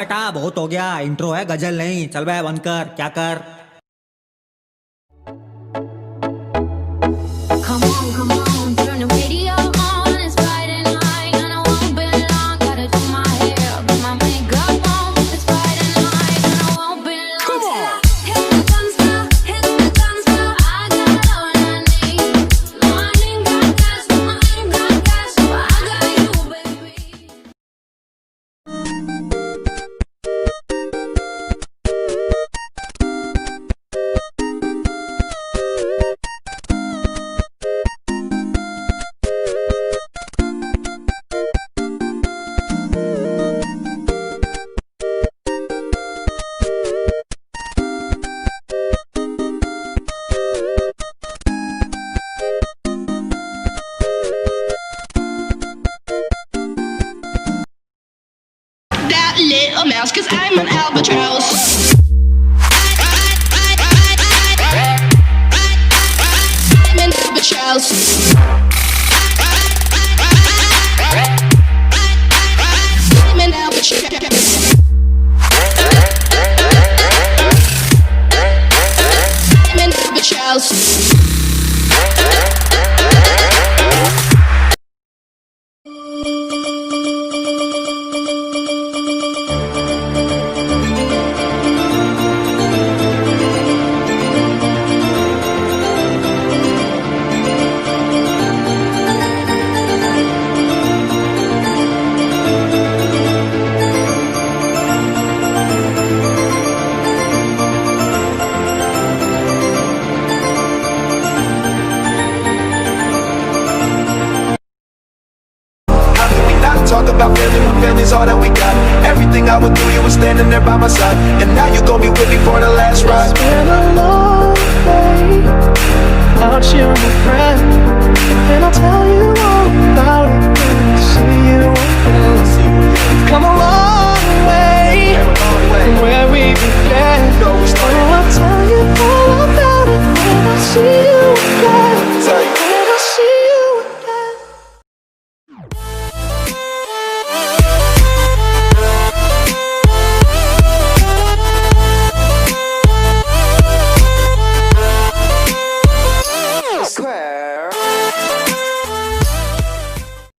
बेटा बहुत हो गया, इंट्रो है गजल नहीं। चल बे बंद कर, क्या कर। Come on, turn the radio on. It's Friday night and I won't be long. Gotta do my hair, put my makeup on. It's Friday night and I won't be long. Come on. Hit the guns now, hit the guns now. I got all I need. No, I ain't got cash, no, I ain't got cash, but I got you, baby. That little mouse, cause I'm an albatross. I'm an albatross. I'm an albatross. I'm an albatross. Talk about family when family's all that we got. Everything I would do, you were standing there by my side. And now you gon' be with me for the last ride. It's been a long day out here with friends.